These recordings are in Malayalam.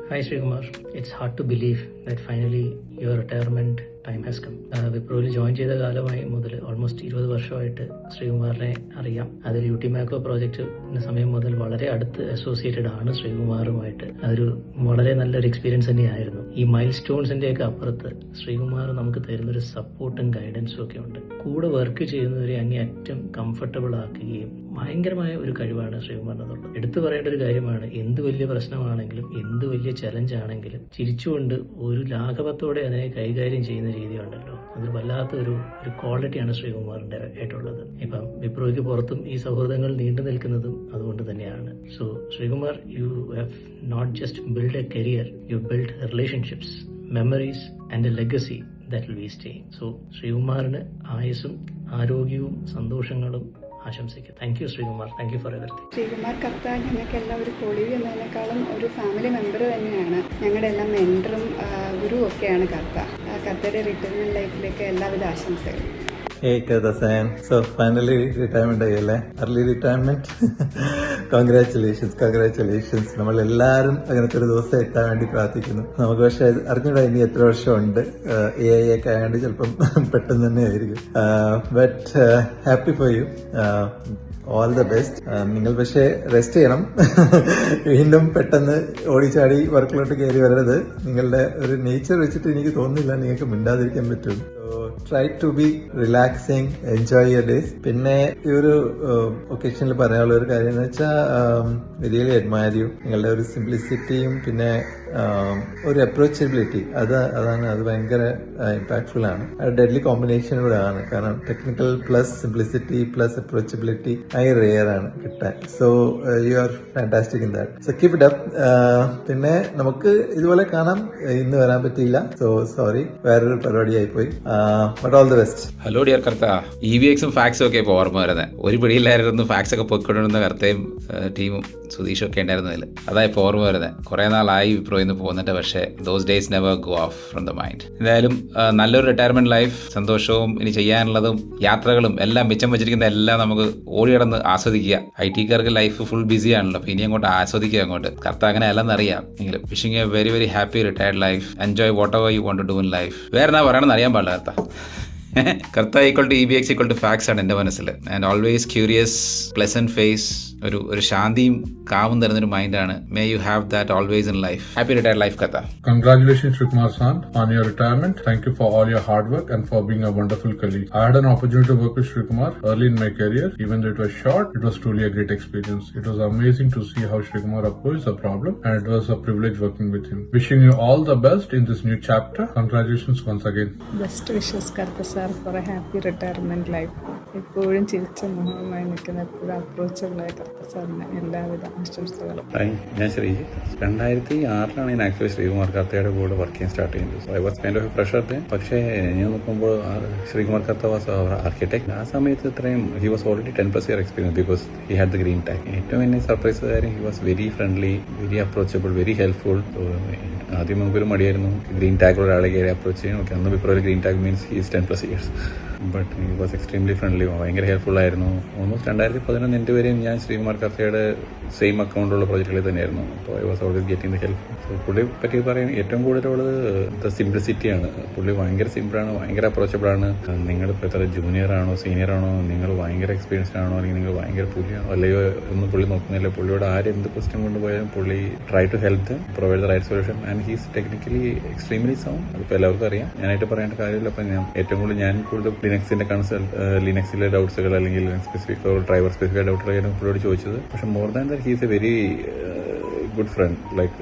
Hi Srikumar, it's hard to believe that finally your retirement time has come. വിപ്രോയിൽ ജോയിൻ ചെയ്ത കാലമായി മുതൽ ഓൾമോസ്റ്റ് 20 വർഷമായിട്ട് ശ്രീകുമാറിനെ അറിയാം. അതിൽ യൂട്ടി മാക്രോ പ്രോജക്റ്റിന്റെ സമയം മുതൽ വളരെ അടുത്ത് അസോസിയേറ്റഡ് ആണ് ശ്രീകുമാറുമായിട്ട്. അതൊരു വളരെ നല്ലൊരു എക്സ്പീരിയൻസ് തന്നെയായിരുന്നു. ഈ മൈൽ സ്റ്റോൺസിന്റെ ഒക്കെ അപ്പുറത്ത് ശ്രീകുമാർ നമുക്ക് തരുന്നൊരു സപ്പോർട്ടും ഗൈഡൻസും ഒക്കെ ഉണ്ട്. കൂടെ വർക്ക് ചെയ്യുന്നവരെ അങ്ങേയറ്റം കംഫർട്ടബിൾ ആക്കുകയും ഭയങ്കരമായ ഒരു കഴിവാണ് ശ്രീകുമാറിനുള്ളത്. എടുത്തു പറയേണ്ട ഒരു കാര്യമാണ്, എന്ത് വലിയ പ്രശ്നമാണെങ്കിലും എന്ത് വലിയ ചലഞ്ച് ആണെങ്കിലും ചിരിച്ചുകൊണ്ട് ഒരു ലാഘവത്തോടെ അതിനെ കൈകാര്യം ചെയ്യുന്ന രീതി ഉണ്ടല്ലോ, അത് വല്ലാത്ത ഒരു ക്വാളിറ്റിയാണ് ശ്രീകുമാറിന്റെ ആയിട്ടുള്ളത്. ഇപ്പം വിപ്രോയ്ക്ക് പുറത്തും ഈ സൗഹൃദങ്ങൾ നീണ്ടു നിൽക്കുന്നതും അതുകൊണ്ട് തന്നെയാണ്. So Srikumar, you have not just build a career, you build relationships, memories and a legacy that will be staying. So ശ്രീകുമാറിന് ആയുസ്സും ആരോഗ്യവും സന്തോഷങ്ങളും ആശംസിക്കും. Thank you Srikumar, thank you for everything. Srikumar Kartha ഞങ്ങൾക്കെല്ലാം ഒരു കൊളീഗ് എന്നതിനേക്കാളും ഒരു ഫാമിലി മെമ്പർ തന്നെയാണ്. ഞങ്ങളുടെ എല്ലാം മെൻറ്ററും ഗുരുവും ഒക്കെയാണ് കർത്ത. കർത്തയുടെ റിട്ടയർമെൻറ്റ് ലൈഫിലേക്ക് എല്ലാവിധ ആശംസകളും. Hey Kata-san, so finally retirement ആയല്ലേ, early retirement. Congratulations. നമ്മളെല്ലാവരും അങ്ങനത്തെ ഒരു ദിവസം എത്താൻ വേണ്ടി പ്രാർത്ഥിക്കുന്നു. നമുക്ക് പക്ഷേ അറിഞ്ഞൂടാ ഇനി എത്ര വർഷമുണ്ട്. AI ഒക്കെ ആയതുകൊണ്ട് ചിലപ്പം പെട്ടെന്ന് തന്നെ ആയിരിക്കും. But happy for you, all the best. നിങ്ങൾ പക്ഷേ റെസ്റ്റ് ചെയ്യണം. വീണ്ടും പെട്ടെന്ന് ഓടിച്ചാടി വർക്കിലോട്ട് കയറി വരരുത്. നിങ്ങളുടെ ഒരു നേച്ചർ വെച്ചിട്ട് എനിക്ക് തോന്നുന്നില്ല നിങ്ങൾക്ക് മിണ്ടാതിരിക്കാൻ പറ്റും. Try to be relaxing, enjoy your days. പിന്നെ ഈ ഒരു ഒക്കേഷനിൽ പറയാനുള്ള ഒരു കാര്യം എന്ന് വെച്ചാൽ റിയലി അഡ്മയർ യു. നിങ്ങളുടെ ഒരു സിംപ്ലിസിറ്റിയും പിന്നെ ഒരു അപ്രോച്ചബിലിറ്റി അത് ഭയങ്കര ഇമ്പാക്ട്ഫുൾ ആണ്. ഡെഡ്ലി കോമ്പിനേഷൻ കൂടെ ആണ്. കാരണം technical plus simplicity plus approachability ഭയങ്കര റെയർ ആണ് കിട്ടാൻ. So you are fantastic in that. So keep it up. പിന്നെ നമുക്ക് ഇതുപോലെ കാണാം. ഇന്ന് വരാൻ പറ്റിയില്ല, സോ സോറി, വേറൊരു പരിപാടിയായി പോയി. But all the best. Hello dear Kartha. EVXും ഫാക്സും ഒക്കെ ഇപ്പോൾ ഓർമ്മ വരുന്നത്. ഒരു പിടിയില്ലായിരുന്നു ഫാക്സ് ഒക്കെ പോയിക്കൊണ്ടിരുന്ന കർത്തയും ടീമും സുധീഷും ഒക്കെ ഉണ്ടായിരുന്നതിൽ. അതാ ഇപ്പോൾ ഓർമ്മ വരുന്നത്. കുറേ നാളായി വിപ്രോയിൽ നിന്ന് പോകുന്നുണ്ട്, പക്ഷേ those days never go off from the mind. എന്തായാലും നല്ലൊരു റിട്ടയർമെന്റ് ലൈഫ്, സന്തോഷവും ഇനി ചെയ്യാനുള്ളതും യാത്രകളും എല്ലാം മിച്ചം വെച്ചിരിക്കുന്ന എല്ലാം നമുക്ക് ഓടിയടന്ന് ആസ്വദിക്കുക. IT-കാർക്ക് ലൈഫ് ഫുൾ ബിസി ആണല്ലോ, അപ്പോൾ ഇനി അങ്ങോട്ട് ആസ്വദിക്കുക അങ്ങോട്ട്. കർത്ത അങ്ങനെ അല്ലെന്ന് അറിയാം. എങ്കിലും wishing a very very happy retired life. Enjoy whatever you want to do in life. വേറെ എന്നാ പറയണമെന്ന് അറിയാൻ പാടില്ല Kartha. Kartha equal to EVX equal to fax ആണ് എൻ്റെ മനസ്സിൽ. And always curious, pleasant face, ഒരു ശാന്തിയും കാവും തരുന്നൊരു മൈൻഡാണ്. May you have that always in life. Happy retired life Kartha. Congratulations Srikumar san on your retirement. Thank you for all your hard work and for being a wonderful colleague. I had an opportunity to work with Srikumar early in my career. Even though it was short, it was truly a great experience. It was amazing to see how Srikumar approached the problem, and it was a privilege working with him. Wishing you all the best in this new chapter. Congratulations once again. Best wishes Kartha sir for a happy retirement life. എപ്പോഴും ചിരിച്ച മുഖമായി നിൽക്കുന്ന, എപ്പോഴും അപ്രോച്ചബിളായ കർത്ത സാറിന് എല്ലാവിധ ആശംസകളും. ഞാൻ ശ്രീജിത്ത്. 2006 ഞാൻ ആക്ച്വലി ശ്രീകുമാർ കർത്തയുടെ കൂടെ വർക്ക് ചെയ്യാൻ സ്റ്റാർട്ട് ചെയ്യുന്നത്. So I was kind of A fresher then. പക്ഷേ ഞാൻ നോക്കുമ്പോൾ ശ്രീകുമാർ കർത്ത വാസ് അവർ ആർക്കിടെക്ട്. ആ സമയത്ത് ഇത്രയും he was already 10+ year experience because he had the green tag. ഏറ്റവും എന്നെ സർപ്രൈസ് കാര്യം, he was very friendly, very approachable, very helpful. ആദ്യം നമുക്കൊരു മടിയായിരുന്നു ഗ്രീൻ ടാഗുള്ള ഒരാളെ കയറി അപ്രോച്ച് ചെയ്യാൻ. ഓക്കെ, അന്ന് ഇപ്പോൾ green tag means he is 10+ years. But he was extremely friendly, ഭയങ്കര ഹെൽപ്ഫുൾ ആയിരുന്നു. ഓൾമോസ്റ്റ് 2011 എൻ്റെ വരെയും ഞാൻ ശ്രീകുമാർ കർത്തയുടെ സെയിം അക്കൗണ്ടുള്ള പ്രോജക്റ്റുകളിൽ തന്നെയായിരുന്നു. അപ്പോൾ I was always getting the help. So പുള്ളിയെ പറ്റി പറയാൻ ഏറ്റവും കൂടുതലുള്ളത് ദ സിംപ്ലിസിറ്റിയാണ്. പുള്ളി ഭയങ്കര സിമ്പിളാണ്, ഭയങ്കര അപ്രോച്ചബിളാണ്. നിങ്ങളിപ്പോൾ എത്ര ജൂനിയർ ആണോ സീനിയർ ആണോ, നിങ്ങൾ ഭയങ്കര എക്സ്പീരിയൻസ്ഡ് ആണോ അല്ലെങ്കിൽ നിങ്ങൾ ഭയങ്കര പുലിയാണോ അല്ലയോ ഒന്നും പുള്ളി നോക്കുന്നില്ല. പുള്ളിയോട് എന്ത് ക്വസ്റ്റ്യൻ കൊണ്ടുപോയാലും പുള്ളി try to help them, provide the right solution. And he's technically extremely sound. അതിപ്പോൾ എല്ലാവർക്കും അറിയാം, ഞാനായിട്ട് പറയേണ്ട കാര്യമില്ല. അപ്പം ഞാൻ കൂടുതൽ ലിനക്സിന്റെ ലിനക്സിലെ ഡൗട്ട്സുകൾ അല്ലെങ്കിൽ ലിനക്സ് സ്പെസിഫിക് ഡ്രൈവർ സ്പെസിഫിക് ഡൗട്ടുകളായിരുന്നു പുള്ളിയോട് ചോദിച്ചത്. പക്ഷെ more than that he's a very good friend. Like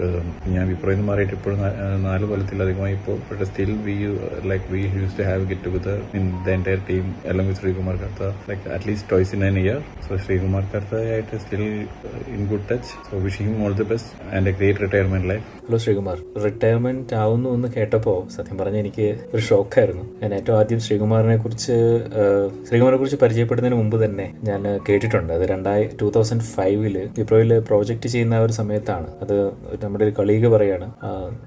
ഞാൻ വിപ്രോയിൽ നിന്ന് മാറിയിട്ട് ഇപ്പോഴും 4 കൊല്ലത്തിലധികമായി ഇപ്പോൾ. But still we use to have get together in the entire team along with Srikumar Kartha, like at least twice in an year. So Srikumar കർത്തയായിട്ട് still in good touch. So wishing him all the best and a great retirement life. Hello Sreekumar, retirement ആവുന്നു എന്ന് കേട്ടപ്പോൾ സത്യം പറഞ്ഞാൽ എനിക്ക് ഒരു ഷോക്കായിരുന്നു. ഞാൻ ഏറ്റവും ആദ്യം ശ്രീകുമാറിനെ കുറിച്ച് പരിചയപ്പെടുന്നതിന് മുമ്പ് തന്നെ ഞാൻ കേട്ടിട്ടുണ്ട്. അത് 2005 വിപ്രോയിൽ പ്രോജക്റ്റ് ചെയ്യുന്ന ആ ഒരു സമയത്താണ്. അത് നമ്മുടെ ഒരു കളീഗ് പറയാണ്,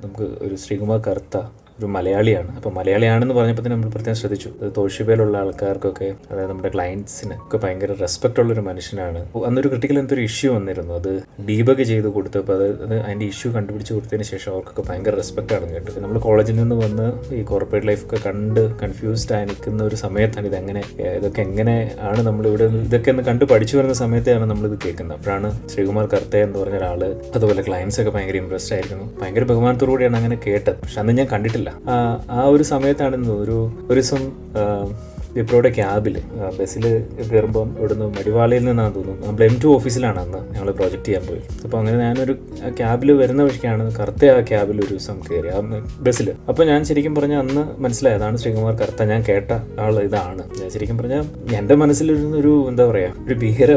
നമുക്ക് ഒരു ശ്രീകുമാർ കർത്ത ഒരു മലയാളിയാണ്. അപ്പോൾ മലയാളിയാണെന്ന് പറഞ്ഞപ്പോൾ നമ്മൾ പ്രത്യേകം ശ്രദ്ധിച്ചു. അത് തോഷിബയിലുള്ള ആൾക്കാർക്കൊക്കെ, അതായത് നമ്മുടെ ക്ലയൻസിന് ഒക്കെ ഭയങ്കര റെസ്പെക്റ്റ് ഉള്ളൊരു മനുഷ്യനാണ്. അന്നൊരു ക്രിട്ടിക്കൽ എന്തൊരു ഇഷ്യൂ വന്നിരുന്നു, അത് ഡീബഗ് ചെയ്ത് കൊടുത്തപ്പോൾ അത് അതിൻ്റെ ഇഷ്യൂ കണ്ടുപിടിച്ച് കൊടുത്തതിന് ശേഷം അവർക്കൊക്കെ ഭയങ്കര റെസ്പെക്റ്റ് ആണ് കേട്ടത്. നമ്മൾ കോളേജിൽ നിന്ന് വന്ന് ഈ കോർപ്പറേറ്റ് ലൈഫൊക്കെ കണ്ട് കൺഫ്യൂസ്ഡ് ആയി നിൽക്കുന്ന ഒരു സമയത്താണ് ഇതൊക്കെ എങ്ങനെ ആണ് നമ്മളിവിടെ ഇതൊക്കെ ഒന്ന് കണ്ട് പഠിച്ചു വരുന്ന സമയത്താണ് നമ്മളിത് കേൾക്കുന്നത്. അപ്പോഴാണ് ശ്രീകുമാർ കർത്ത എന്ന് പറഞ്ഞ ഒരാൾ, അതുപോലെ ക്ലയൻസ് ഒക്കെ ഭയങ്കര ഇമ്പ്രസ്ഡ് ആയിരുന്നു. ഭയങ്കര ബഹുമാനത്തോടു കൂടിയാണ് അങ്ങനെ കേട്ടത്. പക്ഷെ അന്ന് ഞാൻ കണ്ടിട്ടില്ല. ആ ഒരു സമയത്താണെന്ന് ഒരു ദിവസം വിപ്രോയുടെ ക്യാബിൽ ബസ്സിൽ കയറുമ്പം ഇവിടുന്ന് മടിവാളയിൽ നിന്നാണ് തോന്നുന്നു, നമ്മൾ M2 ഓഫീസിലാണ് അന്ന് ഞങ്ങൾ പ്രോജക്റ്റ് ചെയ്യാൻ പോയി. അപ്പോൾ അങ്ങനെ ഞാനൊരു ക്യാബിൽ വരുന്ന വഴിക്കാണ് കർത്ത ആ ക്യാബിൽ ഒരു ദിവസം കയറി ആ ബസ്സിൽ. അപ്പോൾ ഞാൻ ശരിക്കും പറഞ്ഞാൽ അന്ന് മനസ്സിലായി അതാണ് ശ്രീകുമാർ കർത്ത. ഞാൻ കേട്ട ആൾ ഇതാണ്. ഞാൻ ശരിക്കും പറഞ്ഞാൽ എൻ്റെ മനസ്സിലൊരു എന്താ പറയുക, ഒരു ഭീകര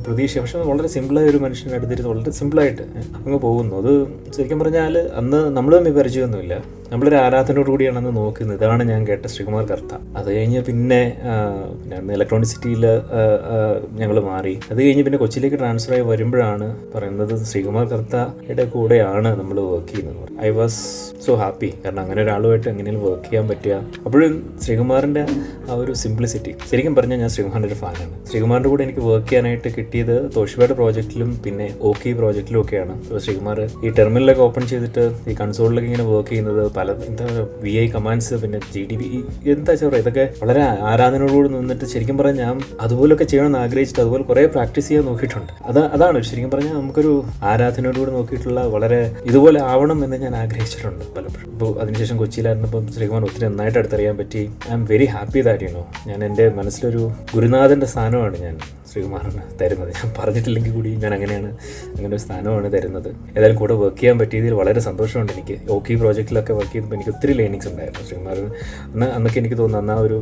പ്രതീക്ഷ. പക്ഷെ വളരെ സിമ്പിളായ ഒരു മനുഷ്യനെ അടുത്തിരുന്ന് വളരെ സിമ്പിളായിട്ട് അങ്ങ് പോകുന്നു. അത് ശരിക്കും പറഞ്ഞാൽ അന്ന് നമ്മൾ തമ്മിൽ പരിചയമൊന്നുമില്ല, നമ്മളൊരു ആരാധനയോട് കൂടിയാണ് അന്ന് നോക്കുന്നത്. ഇതാണ് ഞാൻ കേട്ട ശ്രീകുമാർ കർത്ത. അത് കഴിഞ്ഞ് പിന്നെ ഇലക്ട്രോണിക് സിറ്റിയിൽ ഞങ്ങൾ മാറി. അത് കഴിഞ്ഞ് പിന്നെ കൊച്ചിയിലേക്ക് ട്രാൻസ്ഫർ ആയി വരുമ്പോഴാണ് പറയുന്നത് ശ്രീകുമാർ കർത്തയുടെ കൂടെയാണ് നമ്മൾ വർക്ക് ചെയ്യുന്നത്. I was so happy. കാരണം അങ്ങനെ ഒരാളുമായിട്ട് എങ്ങനെയും വർക്ക് ചെയ്യാൻ പറ്റുക. അപ്പോഴും ശ്രീകുമാറിൻ്റെ ആ ഒരു സിംപ്ലിസിറ്റി, ശരിക്കും പറഞ്ഞാൽ ഞാൻ ശ്രീകുമാറിൻ്റെ ഒരു ഫാനാണ്. ശ്രീകുമാറിൻ്റെ കൂടെ എനിക്ക് വർക്ക് ചെയ്യാനായിട്ട് കിട്ടിയത് തോഷിബയുടെ പ്രോജക്റ്റിലും പിന്നെ ഓക്കി പ്രോജക്റ്റിലും ഒക്കെയാണ്. ശ്രീകുമാർ ഈ ടെർമിനലൊക്കെ ഓപ്പൺ ചെയ്തിട്ട് ഈ കൺസോളിലൊക്കെ ഇങ്ങനെ വർക്ക് ചെയ്യുന്നത്, പല എന്താ VI കമാൻഡ്സ്, പിന്നെ GDB, എന്താ പറയുക, ഇതൊക്കെ വളരെ ആരാധനയോടുകൂടി നിന്നിട്ട് ശരിക്കും പറഞ്ഞാൽ ഞാൻ അതുപോലൊക്കെ ചെയ്യണമെന്ന് ആഗ്രഹിച്ചിട്ട് അതുപോലെ കുറേ പ്രാക്ടീസ് ചെയ്യാൻ നോക്കിയിട്ടുണ്ട്. അതാണ് ശരിക്കും പറഞ്ഞാൽ നമുക്കൊരു ആരാധനയോടുകൂടി നോക്കിയിട്ടുള്ള വളരെ ഇതുപോലെ ആവണം എന്ന് ഞാൻ ആഗ്രഹിച്ചിട്ടുണ്ട് പലപ്പോഴും. ഇപ്പോൾ അതിനുശേഷം കൊച്ചിയിലായിരുന്നപ്പം ശ്രീകുമാർ ഒത്തിരി നന്നായിട്ട് അടുത്തറിയാൻ പറ്റി. I am very happy that ഞാൻ എൻ്റെ മനസ്സിലൊരു ഗുരുനാഥൻ്റെ സ്ഥാനമാണ് ഞാൻ ശ്രീകുമാറിന് തരുന്നത്. ഞാൻ പറഞ്ഞിട്ടില്ലെങ്കിൽ കൂടി ഞാൻ അങ്ങനെ ഒരു സ്ഥാനമാണ് തരുന്നത്. ഏതായാലും കൂടെ വർക്ക് ചെയ്യാൻ പറ്റിയതിൽ വളരെ സന്തോഷമുണ്ട് എനിക്ക്. ഓക്കി പ്രോജക്റ്റിലൊക്കെ വർക്ക് ചെയ്തപ്പോൾ എനിക്ക് ഒത്തിരി ലേണിങ്സ് ഉണ്ടായിരുന്നു ശ്രീകുമാറിന്. അന്നൊക്കെ എനിക്ക് തോന്നുന്നു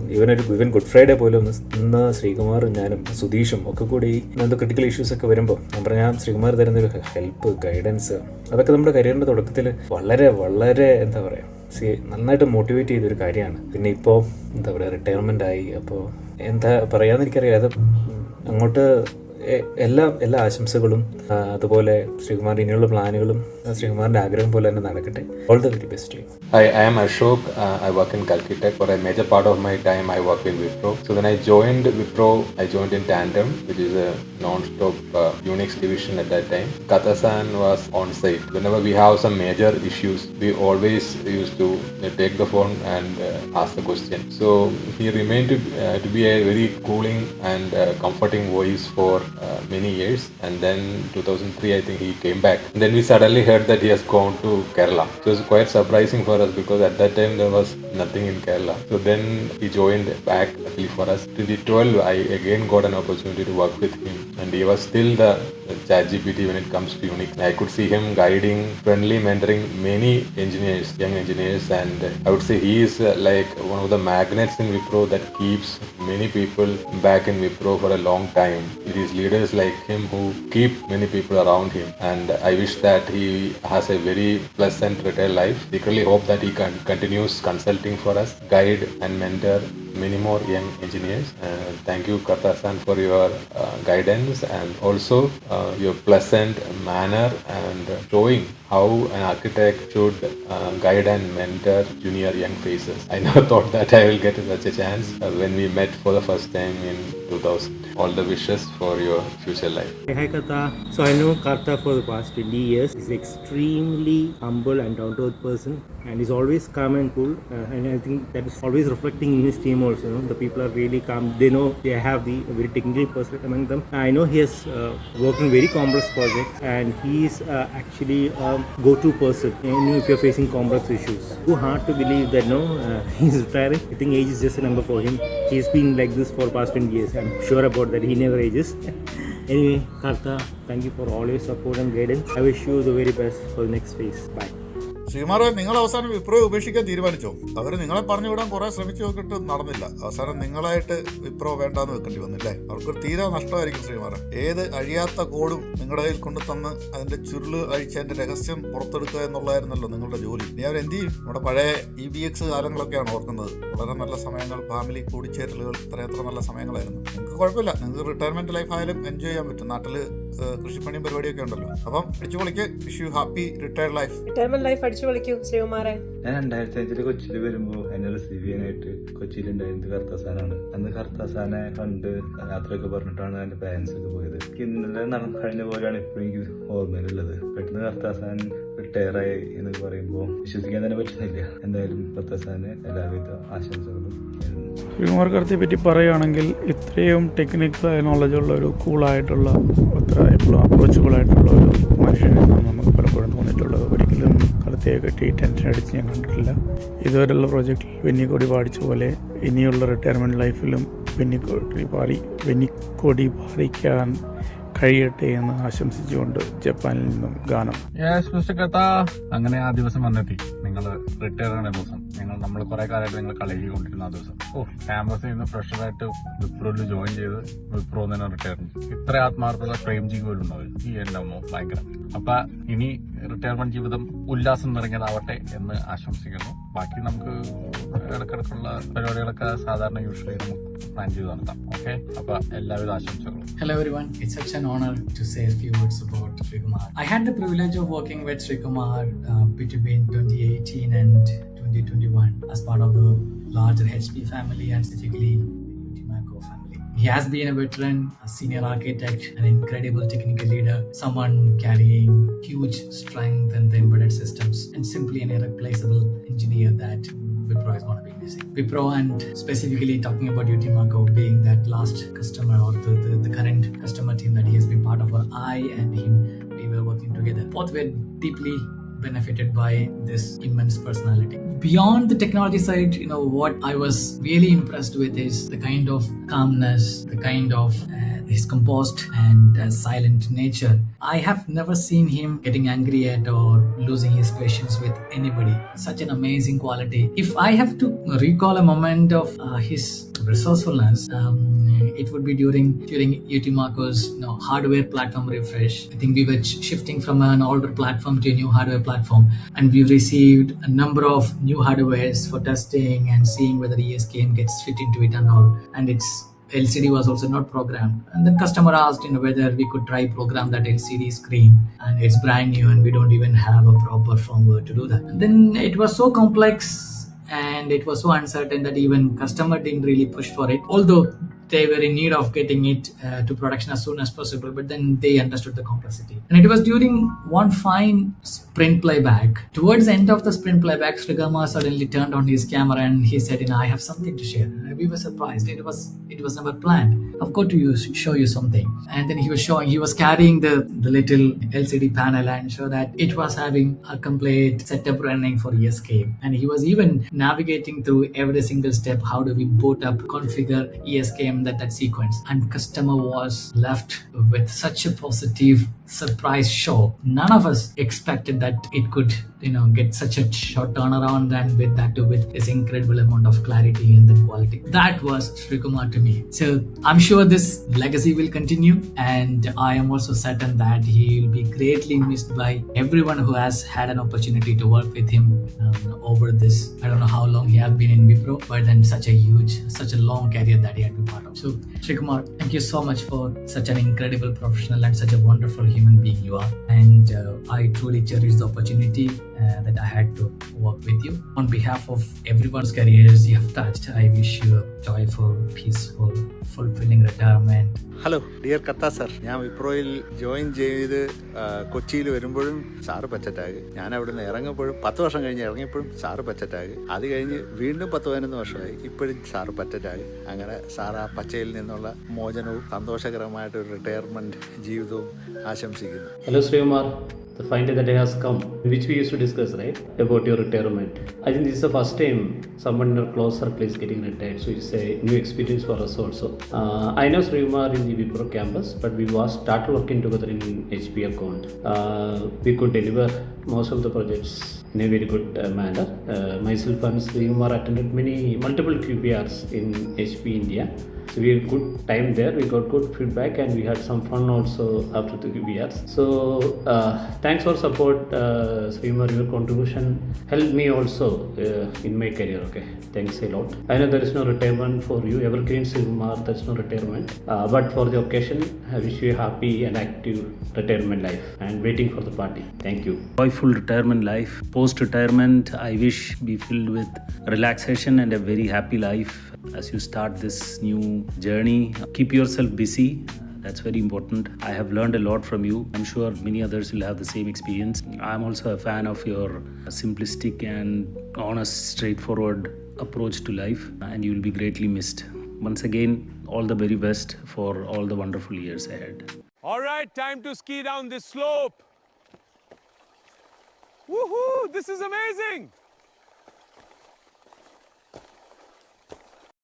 ഈവൻ ഗുഡ് ഫ്രൈഡേ പോലും ഇന്ന് ശ്രീകുമാറും ഞാനും സുധീഷും ഒക്കെ കൂടി എന്തോ ക്രിട്ടിക്കൽ ഇഷ്യൂസ് ഒക്കെ വരുമ്പോൾ ഞാൻ ശ്രീകുമാർ തരുന്നൊരു ഹെൽപ്പ്, ഗൈഡൻസ്, അതൊക്കെ നമ്മുടെ കരിയറിൻ്റെ തുടക്കത്തിൽ വളരെ വളരെ എന്താ പറയുക, നന്നായിട്ട് മോട്ടിവേറ്റ് ചെയ്തൊരു കാര്യമാണ്. പിന്നെ ഇപ്പോൾ എന്താ പറയുക, റിട്ടയർമെൻ്റ് ആയി. അപ്പോൾ എന്താ പറയാമെന്ന് എനിക്കറിയാം. അത് അങ്ങോട്ട് എല്ലാ ആശംസകളും, അതുപോലെ ശ്രീകുമാർ ഇനിയുള്ള പ്ലാനുകളും ശ്രീകുമാറിൻ്റെ ആഗ്രഹം പോലെ തന്നെ നടക്കട്ടെ. All the very best. Hi, I am Ashok. I work in Calcutta. For a major part of my time, I work in Wipro. So when I joined Wipro, I joined in Tandem, which is a non-stop Unix division at that time. Katasan was on site. Whenever we have some major issues, we always used to take the phone and ask the question. So he remained to be a very cooling and comforting voice for many years. And then 2003, I think he came back. And then we suddenly heard that he has gone to Kerala. So it was quite surprising for us because at that time there was nothing in Kerala. So then he joined back actually for us. 2012, I again got an opportunity to work with him, and he was still the ChatGPT when it comes to Unix. I could see him guiding, friendly, mentoring many engineers, young engineers, and I would say he is like one of the magnets in Wipro that keeps many people back in Wipro for a long time. It is leaders like him who keep many people around him, and I wish that he has a very pleasant retail life. Secretly hope that he continues consulting for us, guide and mentor many more young engineers. Thank you, Karta-san, for your guidance and also your pleasant manner and showing how an architect should guide and mentor junior young faces. I never thought that I will get such a chance when we met for the first time in 2000. All the wishes for your future life. Hi Karta. So I know Karta for the past 20 years. He's extremely humble and down-to-earth person, and he's always calm and cool. And I think that is always reflecting in his team also. The people are really calm. They know they have the very technical person among them. I know he has worked on very complex projects, and he is actually a go-to person if you're facing complex issues. Too hard to believe that he's retiring. I think age is just a number for him. He's been like this for the past 20 years. I'm sure about that. He never ages. Anyway, Karta, thank you for all your support and guidance. I wish you the very best for the next phase. Bye. ശ്രീകുമാറെ, നിങ്ങൾ അവസാനം വിപ്രോയെ ഉപേക്ഷിക്കാൻ തീരുമാനിച്ചോ? അവർ നിങ്ങളെ പറഞ്ഞു വിടാൻ കുറെ ശ്രമിച്ചു നോക്കിയിട്ട് നടന്നില്ല. അവസാനം നിങ്ങളായിട്ട് വിപ്രോ വേണ്ടാന്ന് വെക്കേണ്ടി വന്നില്ലേ? അവർക്കൊരു തീരെ നഷ്ടമായിരിക്കും ശ്രീകുമാറെ. ഏത് അഴിയാത്ത കോഡും നിങ്ങളുടെ കയ്യിൽ കൊണ്ടു തന്ന് അതിന്റെ ചുരുള് അഴിച്ച് അതിന്റെ രഹസ്യം പുറത്തെടുക്കുക എന്നുള്ളതായിരുന്നല്ലോ നിങ്ങളുടെ ജോലി. നീ അവരെന്ത് ചെയ്യും? നമ്മുടെ പഴയ EBX കാലങ്ങളൊക്കെയാണ് ഓർക്കുന്നത്. വളരെ നല്ല സമയങ്ങൾ, ഫാമിലി കൂടിച്ചേരലുകൾ, എത്ര നല്ല സമയങ്ങളായിരുന്നു. നിങ്ങൾക്ക് കുഴപ്പമില്ല, നിങ്ങൾക്ക് റിട്ടയർമെന്റ് ലൈഫ് ആയാലും എൻജോയ് ചെയ്യാൻ പറ്റും. നാട്ടിൽ കൃഷിപ്പണിയും പരിപാടിയൊക്കെ ഉണ്ടല്ലോ. അപ്പം അടിച്ചു പൊളിക്ക്. Wish you happy retired life. Retirement life അടിച്ചു പൊളിക്കൂ ശ്രീകുമാരെ. ഞാൻ 2005 കൊച്ചിയിൽ വരുമ്പോൾ എന്നെ റിസീവ് ചെയ്യാനായിട്ട് കൊച്ചിയിലുണ്ടായിരുന്നത് കർത്താസാനാണ്. അന്ന് കർത്താസാനെ കണ്ട് യാത്രയൊക്കെ പറഞ്ഞിട്ടാണ് എൻ്റെ പാരൻസ് ഒക്കെ പോയത്. ഇന്നലെ നടന്നു കഴിഞ്ഞ പോലെയാണ് ഇപ്പോഴും എനിക്ക് ഓർമ്മയിലുള്ളത്. പെട്ടെന്ന് കർത്താസാൻ റിട്ടയറായി എന്ന് പറയുമ്പോൾ വിശ്വസിക്കാൻ തന്നെ പറ്റുന്നില്ല. എന്തായാലും കർത്താസാന് എല്ലാവിധ ആശംസകളും. ശ്രീകുമാർ കർത്തയെ പറ്റി പറയുകയാണെങ്കിൽ ഇത്രയും ടെക്നിക്കൽ നോളജുള്ള ഒരു കൂളായിട്ടുള്ള അത്ര എപ്പോഴും അപ്രോച്ചബിളായിട്ടുള്ള ഒരു മനുഷ്യനാണ് നമുക്ക് പലപ്പോഴും തോന്നിയിട്ടുള്ളത്. ഒരിക്കലും കർത്തയെ കെട്ടി ടെൻഷൻ അടിച്ച് ഞാൻ കണ്ടിട്ടില്ല. ഇതുവരെയുള്ള പ്രോജക്റ്റിൽ വെന്നിക്കൊടി പാടിച്ച പോലെ ഇനിയുള്ള റിട്ടയർമെൻറ്റ് ലൈഫിലും വെന്നിക്കൊടി പാറിക്കാൻ കഴിയട്ടെ എന്ന് ആശംസിച്ചുകൊണ്ട് ജപ്പാനിൽ നിന്നും ഗാനം. അങ്ങനെ ആ ദിവസം വന്നെത്തി. നിങ്ങൾ റിട്ടയർ ആകുന്ന ദിവസം നമ്മൾ കുറെ കാലമായിട്ട് നിങ്ങൾ കളയിക്കൊണ്ടിരുന്ന ആ ദിവസം. ക്യാമ്പസിൽ നിന്ന് ഫ്രഷറായിട്ട് വിപ്രോയിൽ ജോയിൻ ചെയ്ത് വിപ്രോ തന്നെ റിട്ടയർ. ഇത്ര ആത്മാർത്ഥത പ്രേംജിക്ക് പോലും ഉണ്ടാവും. ഈ എൻ്റെ അമ്മ ഭയങ്കരം. അപ്പൊ ഇനി റിട്ടയർമെന്റ് ജീവിതം ഉല്ലാസം നിറഞ്ഞതാവട്ടെ എന്ന് ആശംസിക്കുന്നു. ബാക്കി നമുക്ക് ഇടക്കിടക്കുള്ള പരിപാടികളൊക്കെ സാധാരണ യൂഷ്വലി നമുക്ക് പ്ലാൻ ചെയ്ത് നടത്താം. ഓക്കെ, അപ്പൊ എല്ലാവിധ ആശംസകളും. Hello everyone, it's such an honor to say a few words about Srikumar. I had the privilege of working with Srikumar between 2018 and 2021 as part of the larger HP family and specifically Utimaco family. He has been a veteran, a senior architect, an incredible technical leader, someone carrying huge strength in the embedded systems, and simply an irreplaceable engineer that Wipro is going to be missing. Wipro, and specifically talking about Utimaco being that last customer or the current customer team that he has been part of, or I and him, we were working together. Both were deeply benefited by this immense personality. Beyond the technology side, what I was really impressed with is the kind of calmness, the kind of his composed and silent nature. I have never seen him getting angry at or losing his patience with anybody. Such an amazing quality. If I have to recall a moment of his resourcefulness, it would be during Utimaco's hardware platform refresh. I think we were shifting from an older platform to a new hardware platform, and we received a number of new hardwares for testing and seeing whether ESKM gets fit into it and all. And its LCD was also not programmed, and the customer asked whether we could try program that LCD screen, and it's brand new and we don't even have a proper firmware to do that. And then it was so complex and it was so uncertain that even customer didn't really push for it, although they were in need of getting it to production as soon as possible, but then they understood the complexity. And it was during one fine sprint playback. Towards the end of the sprint playback, Srikumar suddenly turned on his camera and he said, I have something to share. And we were surprised. It was never planned. I've got to show you something. And then he was carrying the little LCD panel and show that it was having a complete setup running for ESKM. And he was even navigating through every single step. How do we boot up, configure ESKM, that sequence. And customer was left with such a positive surprise show. None of us expected that it could get such a short turnaround, and with this incredible amount of clarity and the quality. That was Srikumar to me. So I'm sure this legacy will continue, and I am also certain that he will be greatly missed by everyone who has had an opportunity to work with him over this. I don't know how long he has been in Wipro, but then such a long career that he had been part of. So Srikumar, thank you so much for such an incredible professional and such a wonderful human being you are. And I truly cherish the opportunity that I had to work with you. On behalf of everyone's careers you have touched, I wish you a joyful, peaceful, fulfilling retirement. Hello dear Kartha sir, ഞാൻ വിപ്രോയിൽ ജോയിൻ ചെയ്ത് കൊച്ചിയിൽ വരുമ്പോഴും സാറ് പച്ചറ്റാഗ്. ഞാൻ അവിടെ നിന്ന് ഇറങ്ങുമ്പോഴും 10 വർഷം കഴിഞ്ഞ് ഇറങ്ങിയപ്പോഴും സാറ് പച്ചറ്റാഗ്. അത് കഴിഞ്ഞ് വീണ്ടും 10-11 വർഷമായി, ഇപ്പോഴും സാറ് പച്ചറ്റാഗ്. അങ്ങനെ സാർ ആ പച്ചയിൽ നിന്നുള്ള മോചനവും സന്തോഷകരമായിട്ടൊരു റിട്ടയർമെൻറ്റ് ജീവിതവും ആശംസിക്കുന്നു. Hello Srikumar. The final day has come, which we used to discuss, right, about your retirement. I think this is the first time someone in our close circle is getting retired, so it's a new experience for us also. I know Srikumar in the Wipro campus, but we started working together in HP account. We could deliver most of the projects in a very good manner. Myself and Srikumar attended multiple QPRs in HP India. So we had good time there, we got good feedback, and we had some fun also after the years. So thanks for support, Sreemar. Your contribution helped me also in my career. Okay, thanks a lot. I know there is no retirement for you, Evergreen Sreemar. There's no retirement, but for the occasion, I wish you a happy and active retirement life, and waiting for the party. Thank you. Joyful retirement life. Post retirement, I wish be filled with relaxation and a very happy life as you start this new journey. Keep yourself busy. That's very important. I have learned a lot from you. I'm sure many others will have the same experience. I'm also a fan of your simplistic and honest, straightforward approach to life, and you will be greatly missed. Once again, all the very best for all the wonderful years ahead. All right, time to ski down this slope. Woohoo! This is amazing!